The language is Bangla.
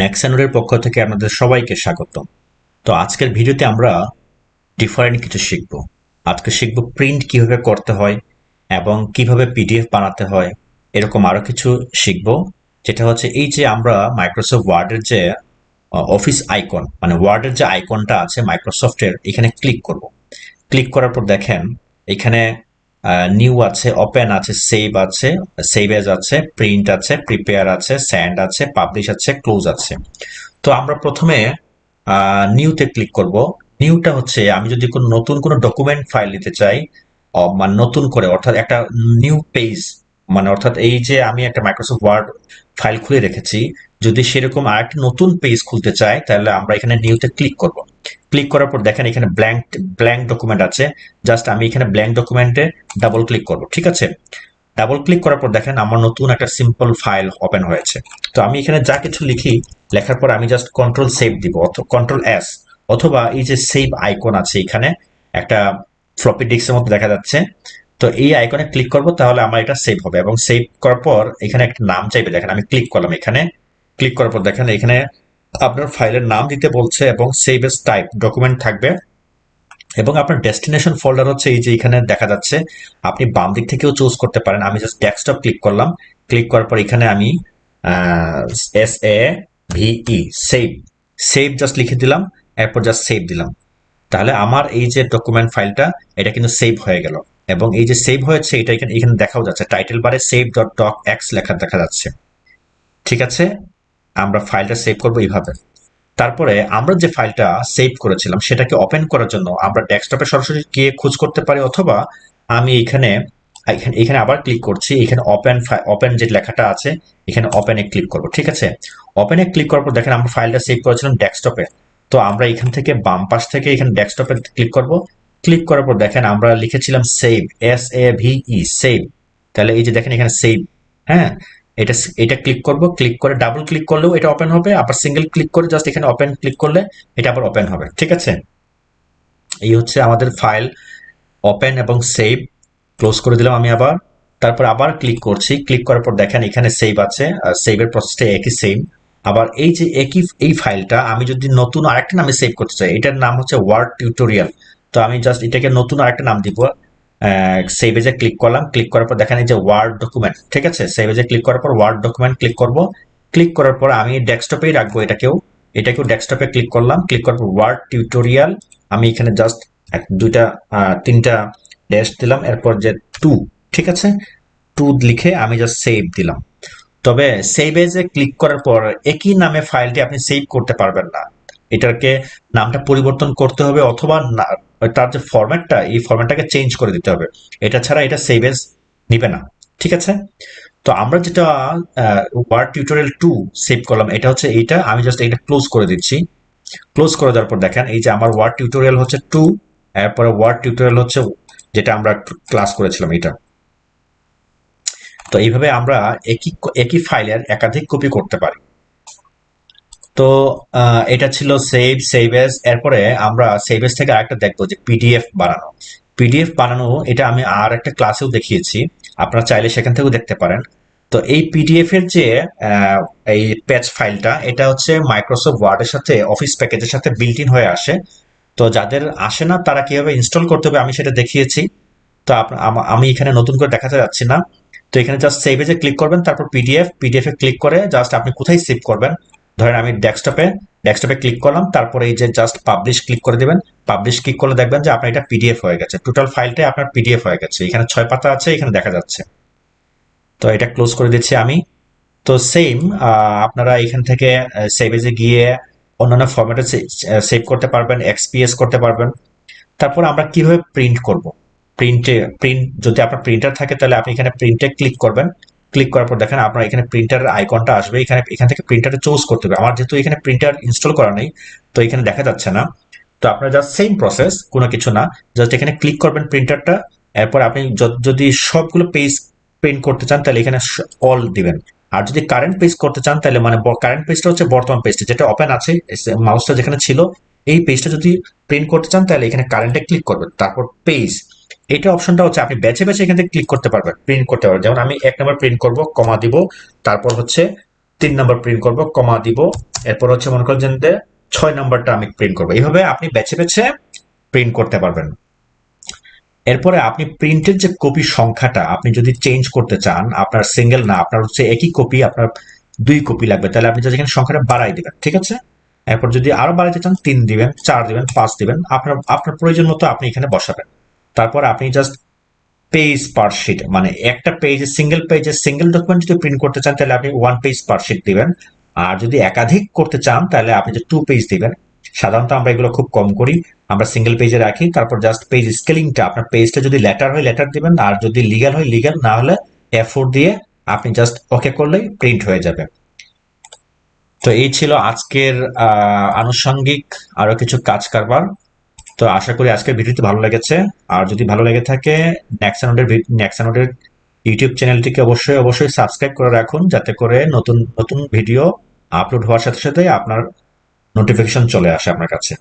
নেক্সানোরের পক্ষ থেকে আপনাদের সবাইকে স্বাগতম। তো আজকের ভিডিওতে আমরা ডিফারেন্ট কিছু শিখব। আজকে শিখব প্রিন্ট কিভাবে করতে হয় এবং কিভাবে পিডিএফ বানাতে হয়, এরকম আরো কিছু শিখব। যেটা হচ্ছে এই যে আমরা মাইক্রোসফট ওয়ার্ডের যে অফিস আইকন, মানে ওয়ার্ডের যে আইকনটা আছে মাইক্রোসফটের, এখানে ক্লিক করব। ক্লিক করার পর দেখেন এখানে নিউ আছে, ওপেন আছে, সেভ আছে, সেভ এজ আছে, প্রিন্ট আছে, প্রিপেয়ার আছে, স্যান্ড আছে, পাবলিশ আছে, ক্লোজ আছে। তো আমরা প্রথমে নিউতে ক্লিক করব। নিউটা হচ্ছে আমি যদি কোনো নতুন কোনো ডকুমেন্ট ফাইল নিতে চাই, মানে নতুন করে, অর্থাৎ একটা নিউ পেজ, মানে অর্থাৎ এই যে আমি একটা মাইক্রোসফট ওয়ার্ড ফাইল খুলে রেখেছি, যদি সেরকম আরেকটা নতুন পেজ খুলতে চাই তাহলে আমরা এখানে নিউতে ক্লিক করব। ক্লিক করার পর দেখেন এখানে ব্ল্যাঙ্ক ব্ল্যাঙ্ক ডকুমেন্ট আছে। জাস্ট আমি এখানে ব্ল্যাঙ্ক ডকুমেন্টে ডাবল ক্লিক করব, ঠিক আছে। ডাবল ক্লিক করার পর দেখেন আমার নতুন একটা সিম্পল ফাইল ওপেন হয়েছে। তো আমি এখানে যা কিছু লিখি, লেখার পর আমি জাস্ট কন্ট্রোল সেভ দিব, কন্ট্রোল এস, অথবা এই যে সেভ আইকন আছে এখানে একটা ফ্লপি ডিস্কের মতো দেখা যাচ্ছে। তো এই আইকনে ক্লিক করব, তাহলে আমার এটা সেভ হবে, এবং সেভ করার পর এখানে একটা নাম চাইবে। দেখেন আমি ক্লিক করলাম, এখানে ক্লিক করার পর দেখেন এখানে আপনার ফাইলের নাম দিতে বলছে এবং সেভ এস টাইপ ডকুমেন্ট থাকবে, এবং আপনার ডেস্টিনেশন ফোল্ডার হচ্ছে এই যে এখানে দেখা যাচ্ছে। আপনি বাম দিক থেকেও চুজ করতে পারেন। আমি জাস্ট ডেস্কটপ ক্লিক করলাম। ক্লিক করার পর এখানে আমি SAVE সেভ, সেভ জাস্ট লিখে দিলাম, এরপর জাস্ট সেভ দিলাম। তাহলে আমার এই যে ডকুমেন্ট ফাইলটা, এটা কিন্তু সেভ হয়ে গেল, এবং এই যে সেভ হয়েছে এটা এখানে এখানে দেখাও যাচ্ছে, টাইটেল বারে সেভ ডট ডক এক্স লেখা দেখা যাচ্ছে। ঠিক আছে, আমরা ফাইলটা সেভ করবো এইভাবে। তারপরে আমরা যে ফাইলটা সেভ করেছিলাম সেটাকে ওপেন করার জন্য আমরা ডেস্কটপে সরাসরি গিয়ে খোঁজ করতে পারি, অথবা আমি এখানে এখানে এখানে আবার ক্লিক করছি, এখানে ওপেন, ওপেন যে লেখাটা আছে এখানে ওপেনে ক্লিক করব। ঠিক আছে, ওপেনে ক্লিক করার পর দেখেন আমরা ফাইলটা সেভ করেছিলাম ডেস্কটপে। তো আমরা এখান থেকে বাম পাশ থেকে এখানে ডেস্কটপে ক্লিক করব। ক্লিক করার পর দেখেন আমরা লিখেছিলাম সেভ, SAVE সেভ। তাহলে এই যে দেখেন এখানে সেভ, হ্যাঁ, এটা এটা ক্লিক করব। ক্লিক করে ডাবল ক্লিক করলেও এটা ওপেন হবে, আবার সিঙ্গেল ক্লিক করে জাস্ট এখানে ওপেন ক্লিক করলে এটা আবার ওপেন হবে। ঠিক আছে, এই হচ্ছে আমাদের ফাইল ওপেন এবং সেভ। ক্লোজ করে দিলাম আমি আবার। তারপর আবার ক্লিক করছি, ক্লিক করার পর দেখেন এখানে সেভ আছে, সেভের প্রসেসটা একই সেম। আবার এই যে একই এই ফাইলটা আমি যদি নতুন আরেকটা নামে সেভ করতে চাই, এটার নাম হচ্ছে ওয়ার্ড টিউটোরিয়াল। তো আমি জাস্ট এটাকে নতুন আরেকটা নাম দিব। সেভ এজে ক্লিক করলাম, ক্লিক করার পর দেখেন এই যে ওয়ার্ড ডকুমেন্ট। ঠিক আছে, সেভ এজে ক্লিক করার পর ওয়ার্ড ডকুমেন্ট ক্লিক করব। ক্লিক করার পর আমি ডেস্কটপেই রাখবো এটাকেও, এটাকেও ডেস্কটপে ক্লিক করলাম। ক্লিক করার পর ওয়ার্ড টিউটোরিয়াল, আমি এখানে জাস্ট দুইটা তিনটা ড্যাশ দিলাম, এরপর যে টু, ঠিক আছে, টু লিখে আমি জাস্ট সেভ দিলাম। তবে সেভ এজে ক্লিক করার পর একই নামে ফাইলটি আপনি সেভ করতে পারবেন না, এটাকে নামটা পরিবর্তন করতে হবে, অথবা তার যে ফরম্যাটটা, এই ফরম্যাটটাকে চেঞ্জ করে দিতে হবে। এটা ছাড়া এটা সেভ এজ নিবে না। ঠিক আছে, তো আমরা যেটা ওয়ার্ড টিউটোরিয়াল 2 সেভ করলাম, এটা হচ্ছে এইটা। আমি জাস্ট এটা ক্লোজ করে দিচ্ছি। ক্লোজ করে দেওয়ার পর দেখেন এই যে আমার ওয়ার্ড টিউটোরিয়াল হচ্ছে 2, এরপরে ওয়ার্ড টিউটোরিয়াল হচ্ছে যেটা আমরা ক্লাস করেছিলাম এটা। তো এইভাবে আমরা একই একই ফাইলের একাধিক কপি করতে পারি। তো এটা ছিল সেভ, সেভ এস। এরপরে আমরা সেভ এস থেকে আরেকটা দেখবো যে পিডিএফ বানানো। পিডিএফ বানানো এটা আমি আর একটা ক্লাসেও দেখিয়েছি, আপনারা চাইলে সেখান থেকেও দেখতে পারেন। তো এই পিডিএফ এর যে এই প্যাচ ফাইলটা, এটা হচ্ছে মাইক্রোসফট ওয়ার্ডের সাথে, অফিস প্যাকেজের সাথে বিল্ট ইন হয়ে আসে। তো যাদের আসে না তারা কিভাবে ইনস্টল করতে হবে আমি সেটা দেখিয়েছি। তো আমি এখানে নতুন করে দেখাতে যাচ্ছি না। তো এখানে জাস্ট সেভ এজে ক্লিক করবেন, তারপর পিডিএফ এ ক্লিক করে জাস্ট আপনি কোথায় সেভ করবেন, ধরেন আমি ডেস্কটপে ক্লিক করলাম, তারপরে এই যে জাস্ট পাবলিশ ক্লিক করে দিবেন। পাবলিশ ক্লিক করলে দেখবেন যে আপনার এটা পিডিএফ হয়ে গেছে, টোটাল ফাইলটাই আপনার পিডিএফ হয়ে গেছে। এখানে 6 পাতা আছে, এখানে দেখা যাচ্ছে। তো এটা ক্লোজ করে দিচ্ছি আমি। তো সেম, আপনারা এখান থেকে সেভ এজে গিয়ে অন্যান্য ফরম্যাটে সেভ করতে পারবেন, এক্সপিএস করতে পারবেন। তারপর আমরা কিভাবে প্রিন্ট করব, প্রিন্ট যদি আপনার প্রিন্টার থাকে তাহলে আপনি এখানে প্রিন্টে ক্লিক করবেন। ক্লিক করার পর দেখেন আপনার এখানে প্রিন্টারের আইকনটা আসবে, এখান থেকে প্রিন্টারে চুজ করতে হবে। আমার যেহেতু এখানে প্রিন্টার ইনস্টল করা নেই, তো এখানে দেখা যাচ্ছে না। তো আপনার জাস্ট সেম প্রসেস, কোনো কিছু না, জাস্ট এখানে ক্লিক করবেন প্রিন্টারটা। এরপর আপনি যদি সবগুলো পেজ প্রিন্ট করতে চান তাহলে এখানে অল দিবেন। আর যদি কারেন্ট পেজ করতে চান তাহলে, মানে কারেন্ট পেজটা হচ্ছে বর্তমান পেজটা যেটা ওপেন আছে, মাউসটা যেখানে ছিল, এই পেজটা যদি প্রিন্ট করতে চান তাহলে এখানে কারেন্টে ক্লিক করবেন, তারপর পেজ, এটা অপশনটা হচ্ছে আপনি বেছে বেছে এখান থেকে ক্লিক করতে পারবেন, প্রিন্ট করতে পারবেন। যেমন আমি 1 নম্বর প্রিন্ট করব, কমা দিব, তারপর হচ্ছে 3 নম্বর প্রিন্ট করব, কমা দিব, এরপর হচ্ছে মনে করেন যে 6 নাম্বারটা আমি প্রিন্ট করবো। এইভাবে আপনি বেছে বেছে প্রিন্ট করতে পারবেন। এরপরে আপনি প্রিন্টের যে কপি সংখ্যাটা আপনি যদি চেঞ্জ করতে চান, আপনার সিঙ্গেল না, আপনার হচ্ছে একই কপি, আপনার 2 কপি লাগবে, তাহলে আপনি যেখানে সংখ্যাটা বাড়াই দিবেন, ঠিক আছে? এরপর যদি আরো বাড়াইতে চান 3 দিবেন, 4 দিবেন, 5 দিবেন, আপনার আপনার প্রয়োজন মতো আপনি এখানে বসাবেন। তারপর আপনি জাস্ট পেজ পার শিট, মানে একটা পেজে সিঙ্গেল ডকুমেন্ট যদি প্রিন্ট করতে চান তাহলে আপনি 1 পেজ পার শিট দিবেন। আর যদি একাধিক করতে চান তাহলে আপনি যে 2 পেজ দিবেন। সাধারণত আমরা এগুলো খুব কম করি, আমরা সিঙ্গেল পেজে রাখি। তারপর জাস্ট পেজ স্কেলিংটা, আপনার পেজটা যদি লেটার হয় লেটার দিবেন, আর যদি লিগ্যাল হয় লিগ্যাল, না হলে A4 দিয়ে আপনি জাস্ট ওকে করলেই প্রিন্ট হয়ে যাবে। তো এই ছিল আজকের আনুষঙ্গিক আরো কিছু কাজ কারবার। তো আশা করি আজকের ভিডিওটি ভালো লেগেছে। আর যদি ভালো লেগে থাকে, নেক্সানোডের ইউটিউব চ্যানেলটিকে অবশ্যই অবশ্যই সাবস্ক্রাইব করে রাখুন, যাতে করে নতুন নতুন ভিডিও আপলোড হওয়ার সাথে সাথে আপনার নোটিফিকেশন চলে আসে আপনার কাছে।